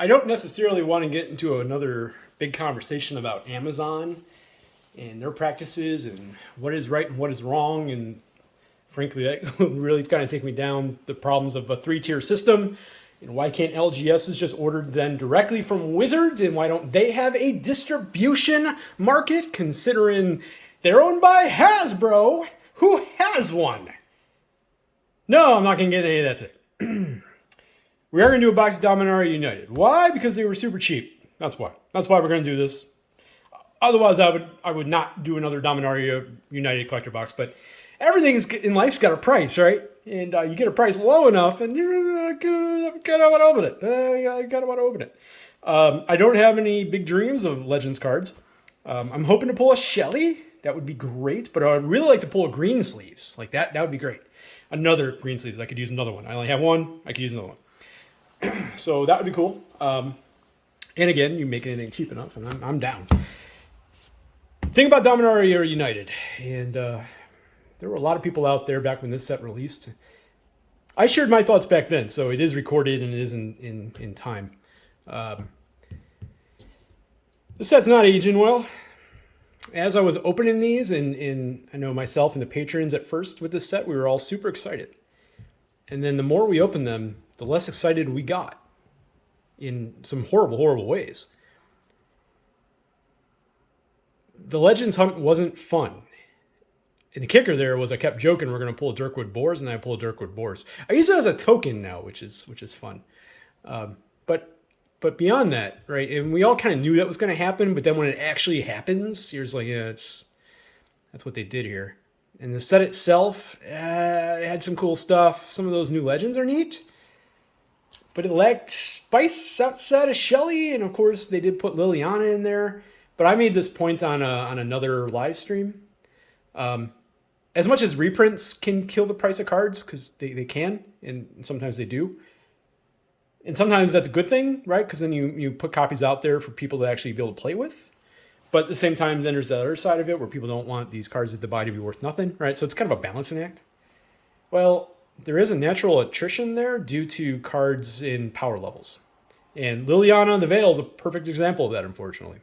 I don't necessarily want to get into another big conversation about Amazon and their practices and what is right and what is wrong. And frankly, that would really kind of take me down the problems of a three-tier system. And why can't LGSs just order then directly from Wizards? And why don't they have a distribution market, considering they're owned by Hasbro, who has one? No, I'm not going to get any of that today. We are going to do a box of Dominaria United. Why? Because they were super cheap. That's why. That's why we're going to do this. Otherwise, I would not do another Dominaria United collector box. But everything in life's got a price, right? And you get a price low enough, and you're going to want to open it. I got to want to open it. I don't have any big dreams of Legends cards. I'm hoping to pull a Shelly. That would be great. But I would really like to pull a Green Sleeves. Like that would be great. Another Green Sleeves. I could use another one. I only have one. I could use another one. So that would be cool. And again, you make anything cheap enough, and I'm down. Thing about Dominaria United, and there were a lot of people out there back when this set released. I shared my thoughts back then, so it is recorded and it is in time. The set's not aging well. As I was opening these, and I know myself and the patrons at first with this set, we were all super excited. And then the more we opened them, the less excited we got in some horrible, horrible ways. The Legends hunt wasn't fun. And the kicker there was I kept joking we're going to pull Dirkwood Boars, and I pulled Dirkwood Boars. I use it as a token now, which is fun. But beyond that, right, and we all kind of knew that was going to happen, but then when it actually happens, you're just like, yeah, that's what they did here. And the set itself it had some cool stuff. Some of those new Legends are neat. But it lacked spice outside of Shelly, and of course they did put Liliana in there. But I made this point on another live stream. As much as reprints can kill the price of cards, because they can, and sometimes they do. And sometimes that's a good thing, right? Because then you put copies out there for people to actually be able to play with. But at the same time, then there's the other side of it where people don't want these cards that they buy to be worth nothing, right? So it's kind of a balancing act. Well, there is a natural attrition there due to cards in power levels. And Liliana the Veil is a perfect example of that, unfortunately.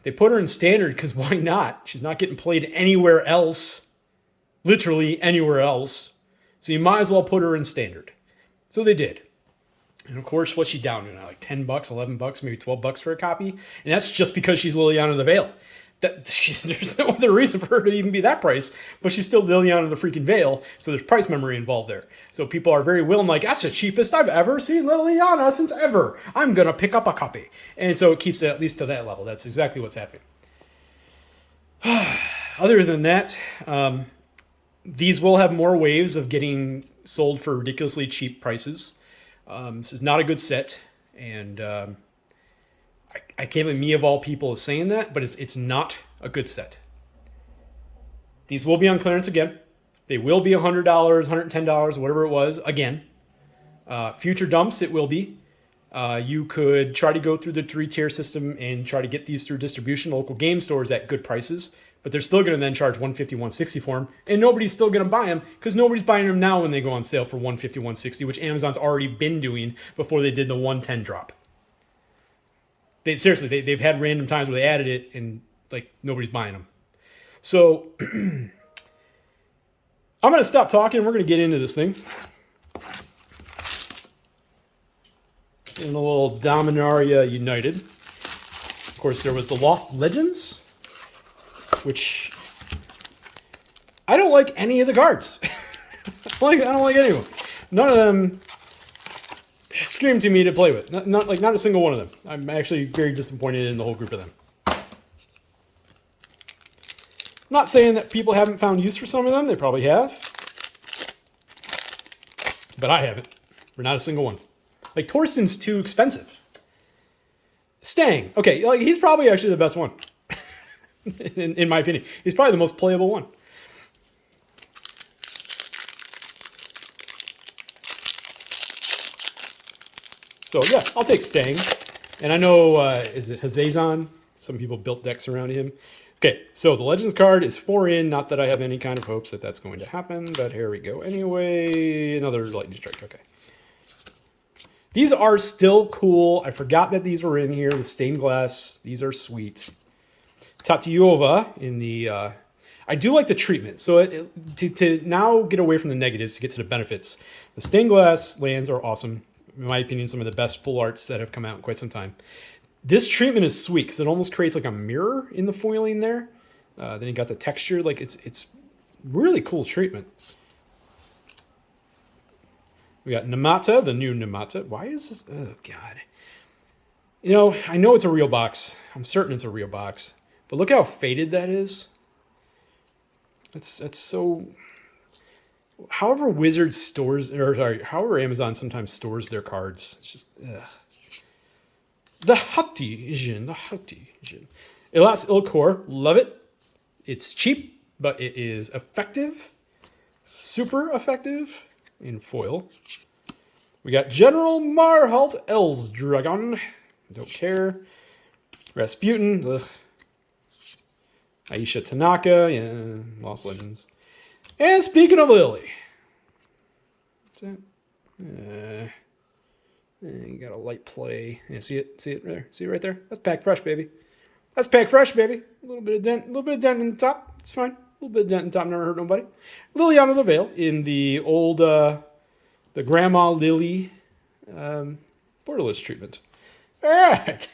They put her in standard because why not? She's not getting played anywhere else. Literally anywhere else. So you might as well put her in standard. So they did. And of course, what's she down to now? Like $10, $11, maybe $12 for a copy? And that's just because she's Liliana the Veil. There's no other reason for her to even be that price, but she's still Liliana the freaking Veil, so there's price memory involved there. So people are very willing, like, that's the cheapest I've ever seen Liliana since ever. I'm going to pick up a copy. And so it keeps it at least to that level. That's exactly what's happening. Other than that, these will have more waves of getting sold for ridiculously cheap prices. This is not a good set, and I can't believe me of all people is saying that, but it's not a good set. These will be on clearance again. They will be $100, $110, whatever it was, again. Future dumps, it will be. You could try to go through the 3-tier system and try to get these through distribution, local game stores at good prices, but they're still going to then charge $150, $160 for them, and nobody's still going to buy them because nobody's buying them now when they go on sale for $150, $160, which Amazon's already been doing before they did the $110 drop. They've had random times where they added it and like nobody's buying them. So I'm going to stop talking. We're going to get into this thing. In the little Dominaria United. Of course, there was the Lost Legends, which I don't like any of the cards. I don't like any of them. None of them scream to me to play with. Not a single one of them. I'm actually very disappointed in the whole group of them. I'm not saying that people haven't found use for some of them. They probably have. But I haven't. For not a single one. Like, Torsten's too expensive. Stang. Okay, like he's probably actually the best one. in my opinion. He's probably the most playable one. So yeah, I'll take Stang. And I know, is it Hazazon? Some people built decks around him. Okay, so the Legends card is 4 in. Not that I have any kind of hopes that that's going to happen, but here we go. Anyway, another Lightning Strike. Okay. These are still cool. I forgot that these were in here. The stained glass. These are sweet. Tatiova in the... I do like the treatment. So to now get away from the negatives to get to the benefits, the stained glass lands are awesome. In my opinion, some of the best full arts that have come out in quite some time. This treatment is sweet because it almost creates like a mirror in the foiling there. Then you got the texture. Like it's really cool treatment. We got Namata, the new Namata. Why is this? Oh, God. You know, I know it's a real box. I'm certain it's a real box. But look how faded that is. That's so... However Wizard stores... Or sorry, however Amazon sometimes stores their cards. It's just... Ugh. The Hati-Jin. The Hati-Jin. Elas Ilkor. Love it. It's cheap, but it is effective. Super effective. In foil. We got General Marhalt Elsdragon. Don't care. Rasputin. Ugh. Aisha Tanaka. Yeah, Lost Legends. And speaking of Lily. What's that? You got a light play. Yeah, see it? See it there? See it right there? That's packed fresh, baby. That's packed fresh, baby. A little bit of dent in the top. It's fine. A little bit of dent in the top, never hurt nobody. Liliana the Veil in the old, the Grandma Lily borderless treatment. All right.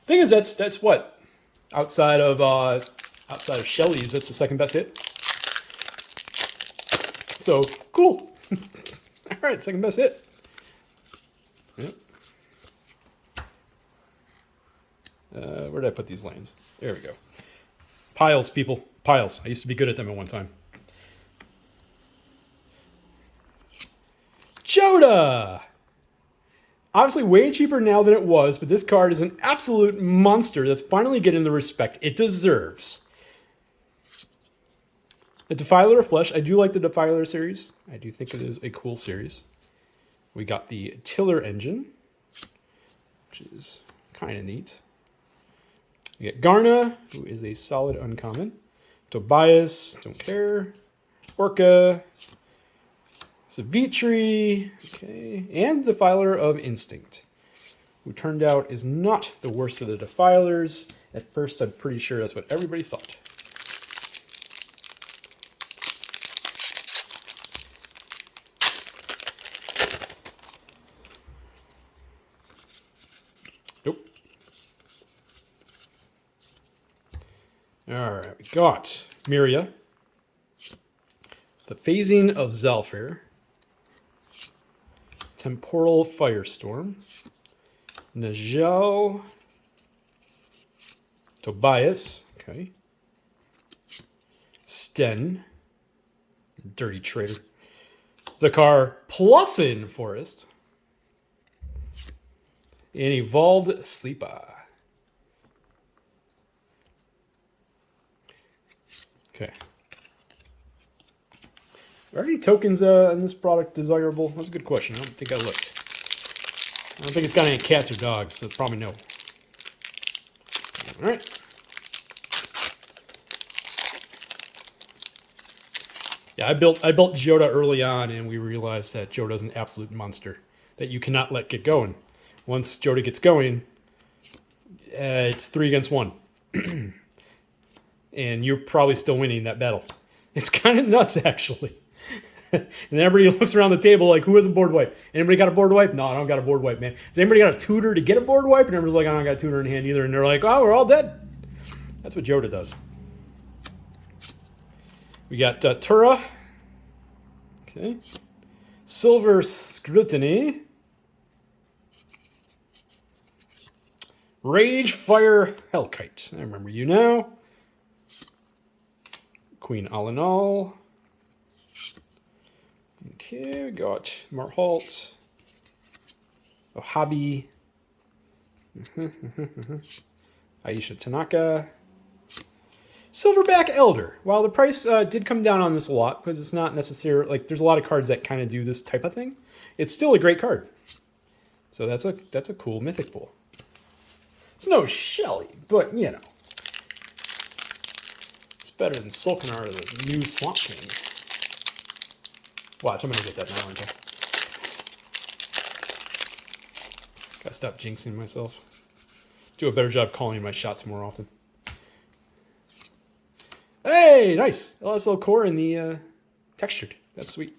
Thing is, that's what outside of Shelley's, that's the second best hit. So cool. All right, second best hit. Yep. Where did I put these lanes? There we go. Piles, people. Piles. I used to be good at them at one time. Joda! Obviously way cheaper now than it was, but this card is an absolute monster that's finally getting the respect it deserves. The Defiler of Flesh. I do like the Defiler series. I do think it is a cool series. We got the Tiller Engine, which is kind of neat. We get Garna, who is a solid uncommon. Tobias, don't care. Orca. Savitri, okay. And Defiler of Instinct, who turned out is not the worst of the Defilers. At first, I'm pretty sure that's what everybody thought. Nope. All right, we got Miria, the Phasing of Zalfir, Temporal Firestorm, Najal, Tobias, okay, Sten, Dirty Traitor, the car Plusin Forest, and Evolved Sleeper. Okay. Are any tokens in this product desirable? That's a good question. I don't think I looked. I don't think it's got any cats or dogs, so probably no. All right. Yeah, I built Joda early on, and we realized that Joda's an absolute monster that you cannot let get going. Once Joda gets going, it's 3 against 1. And you're probably still winning that battle. It's kind of nuts, actually. And everybody looks around the table like, who has a board wipe? Anybody got a board wipe? No, I don't got a board wipe, man. Has anybody got a tutor to get a board wipe? And everybody's like, I don't got a tutor in hand either. And they're like, oh, we're all dead. That's what Joda does. We got Tura. Okay. Silver Scrutiny. Rage Fire Hellkite. I remember you now. Queen Alanal. Okay, we got Marhalt. Ohabi. Aisha Tanaka. Silverback Elder. While the price did come down on this a lot, because it's not necessarily, like, there's a lot of cards that kind of do this type of thing, it's still a great card. So that's a cool Mythic Pool. It's no Shelly, but, you know. It's better than Sulkanar, the new Swamp King. Watch, I'm going to get that now, aren't I? Gotta stop jinxing myself. Do a better job calling my shots more often. Hey, nice. LSL core in the textured. That's sweet.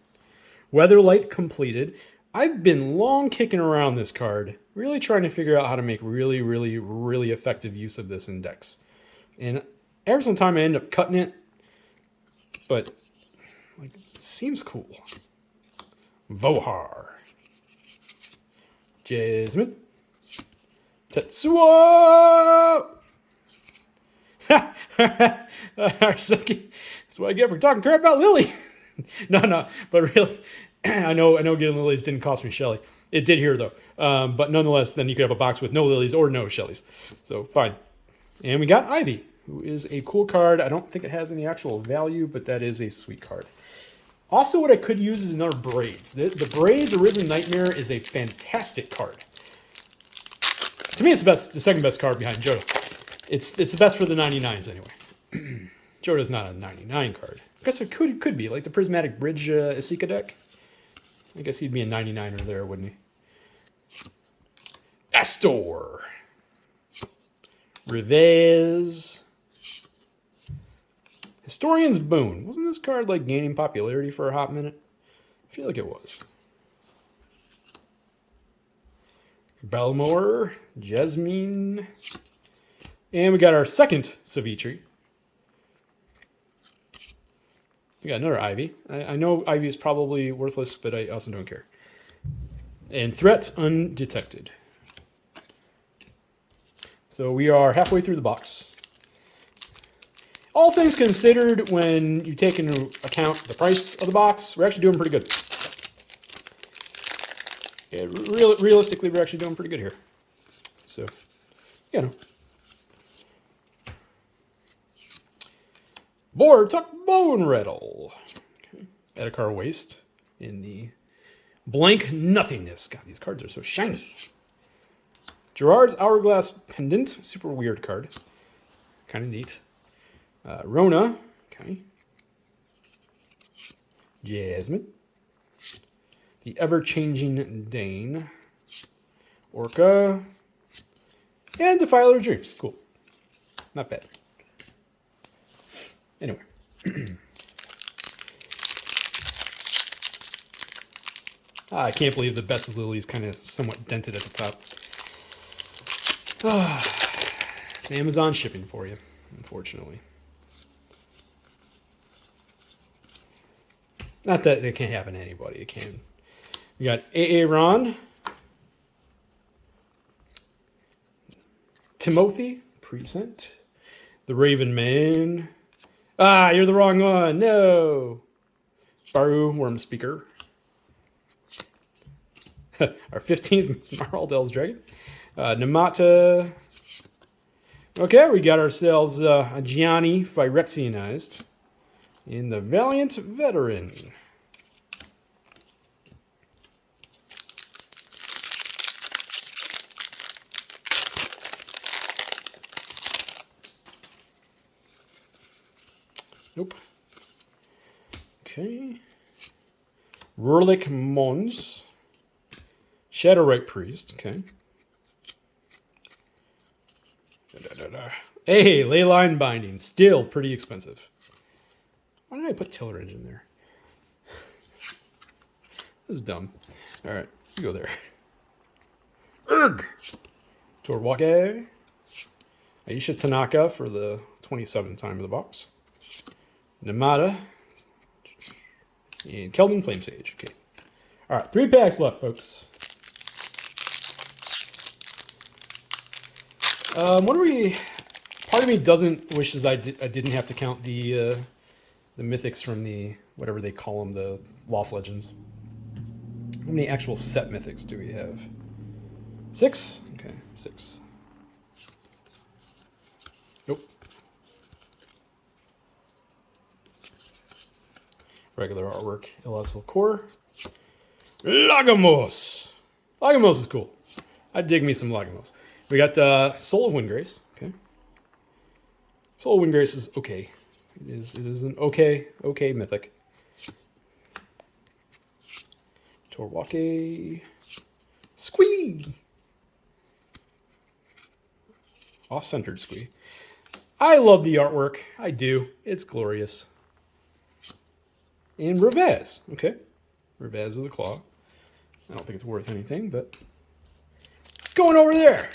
Weatherlight completed. I've been long kicking around this card, really trying to figure out how to make really, really, really effective use of this index. And every some time I end up cutting it, but like, it seems cool. Vohar. Jasmine. Tetsuo! Our second. That's what I get for talking crap about Lily. No, but really, I know getting lilies didn't cost me Shelly. It did here though. But nonetheless, then you could have a box with no lilies or no Shellys. So fine. And we got Ivy, who is a cool card. I don't think it has any actual value, but that is a sweet card. Also, what I could use is another Braids. The Braids Arisen Nightmare is a fantastic card. To me, it's the second best card behind Jodo. It's the best for the 99s anyway. Jodo's not a 99 card. I guess it could be, like the Prismatic Bridge Isika deck. I guess he'd be a 99er there, wouldn't he? Astor. Revez. Historian's Boon. Wasn't this card like gaining popularity for a hot minute? I feel like it was. Belmore. Jasmine. And we got our second Savitri. We got another Ivy. I know Ivy is probably worthless, but I also don't care. And Threats Undetected. So we are halfway through the box. All things considered, when you take into account the price of the box, we're actually doing pretty good. Yeah, realistically, we're actually doing pretty good here. So, you know. Vortuck Bone Rattle. Okay. Edakar Waste in the Blank Nothingness. God, these cards are so shiny. Gerard's Hourglass Pendant. Super weird card. Kind of neat. Rona. Okay. Jasmine. The Ever-Changing Dane. Orca. And Defiler of Dreams. Cool. Not bad. Anyway. I can't believe the Best of Lily is kind of somewhat dented at the top. It's Amazon shipping for you, unfortunately. Not that it can't happen to anybody. It can. We got Aaron. Timothy. Present. The Raven Man. Ah, you're the wrong one. No. Baru Worm Speaker. Our 15th Maraldell's Dragon. Namata. Okay, we got ourselves a Gianni Phyrexianized in the Valiant Veteran. Nope. Okay. Rurlik Mons. Shadowrite Priest. Okay. Hey, Leyline Binding. Still pretty expensive. Why did I put Tiller Engine there? This is dumb. Alright, you go there. Urgh! Torwake. Aisha Tanaka for the 27th time of the box. Namada. And Keldon Flamesage. Okay. Alright, 3 packs left, folks. What are we... Part of me doesn't wishes I didn't have to count the mythics from the... whatever they call them, the Lost Legends. How many actual set mythics do we have? 6? Okay, 6. Nope. Regular artwork, LSL Core. Lagomos! Lagomos is cool. I dig me some Lagomos. We got Soul of Windgrace. Okay. Soul of Windgrace is okay. It is an okay mythic. Torwake. Squee! Off-centered squee. I love the artwork. I do. It's glorious. And Revaz. Okay. Revaz of the Claw. I don't think it's worth anything, but it's going over there.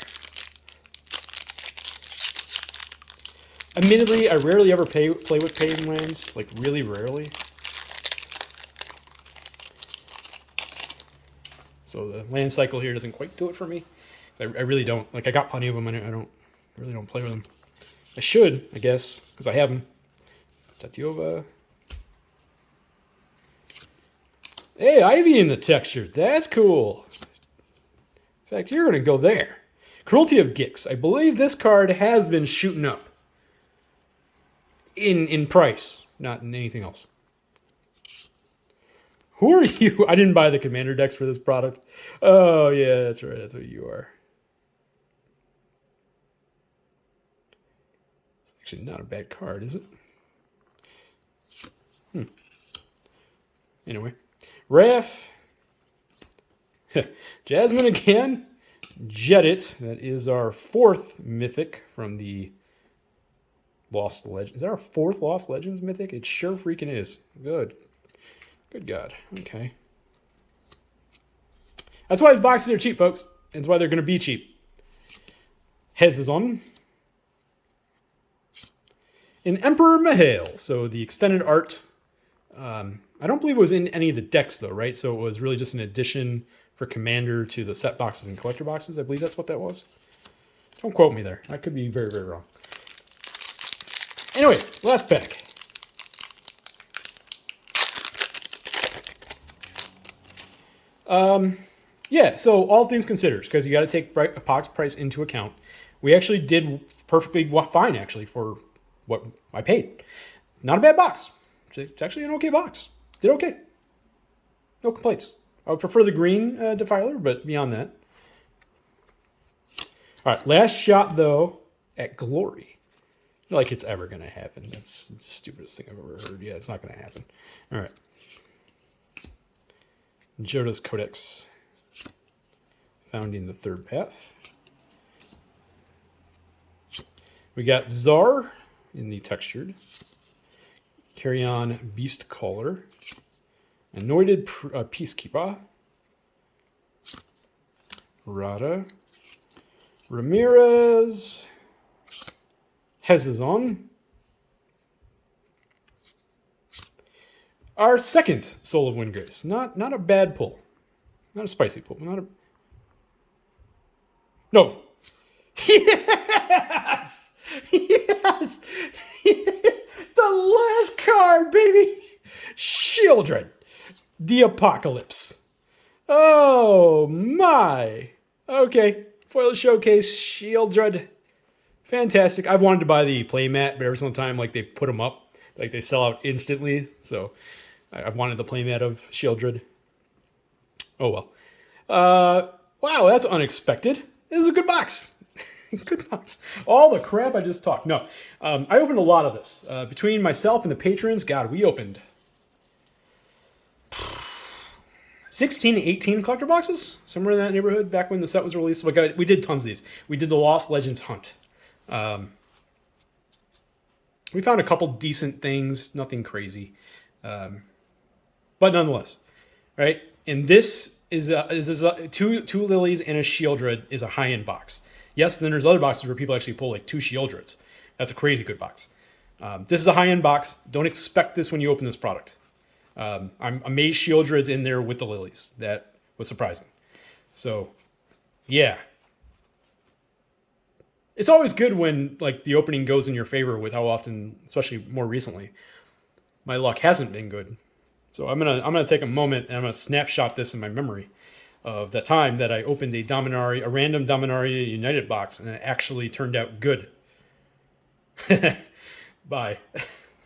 Admittedly, I rarely ever play with paid lands. Like, really rarely. So the land cycle here doesn't quite do it for me. I really don't. Like, I got plenty of them, and I really don't play with them. I should, I guess, because I have them. Tatiova. Hey, Ivy in the texture. That's cool. In fact, you're going to go there. Cruelty of Gix. I believe this card has been shooting up. In price, not in anything else. Who are you? I didn't buy the commander decks for this product. Oh, yeah, that's right. That's what you are. It's actually not a bad card, is it? Anyway. Raf. Jasmine again. Jedit. That is our 4th mythic from the Lost Legends. Is that our 4th Lost Legends mythic? It sure freaking is. Good. Good God. Okay. That's why these boxes are cheap, folks. That's why they're going to be cheap. Hez is on. In Emperor Mahale. So the extended art. I don't believe it was in any of the decks, though, right? So it was really just an addition for Commander to the set boxes and collector boxes. I believe that's what that was. Don't quote me there. I could be very, very wrong. Anyway, last pack. Yeah, so all things considered, because you got to take box price into account, we actually did perfectly fine, actually, for what I paid. Not a bad box. It's actually an okay box. Did okay. No complaints. I would prefer the green Defiler, but beyond that. All right, last shot, though, at Glory. Like it's ever going to happen. That's the stupidest thing I've ever heard. Yeah, it's not going to happen. All right. Joda's Codex. Founding the Third Path. We got Czar in the textured. Carry on Beast Caller. Anointed Peacekeeper. Rada. Ramirez. Hezazon. Our second Soul of Windgrace. Not a bad pull. Not a spicy pull. Not a... No. Yes! Yes! The last card, baby! Shieldred. The Apocalypse. Oh, my. Okay. Foil Showcase, Shieldred. Fantastic. I've wanted to buy the playmat, but every single time like they put them up, like they sell out instantly. So I've wanted the playmat of Shieldred. Oh, well. Wow, that's unexpected. This is a good box. Good box. All the crap I just talked. No, I opened a lot of this. Between myself and the patrons, God, we opened 16 to 18 collector boxes, somewhere in that neighborhood, back when the set was released. We did tons of these. We did the Lost Legends Hunt. We found a couple decent things, nothing crazy. But nonetheless, right? And this is two lilies and a Shieldred is a high-end box. Yes, then there's other boxes where people actually pull like 2 Shieldreds. That's a crazy good box. This is a high-end box. Don't expect this when you open this product. I'm amazed Shieldred's in there with the lilies. That was surprising. So, yeah. It's always good when like the opening goes in your favor with how often, especially more recently, my luck hasn't been good. So I'm gonna take a moment and I'm gonna snapshot this in my memory of the time that I opened a random Dominaria United box and it actually turned out good. Bye.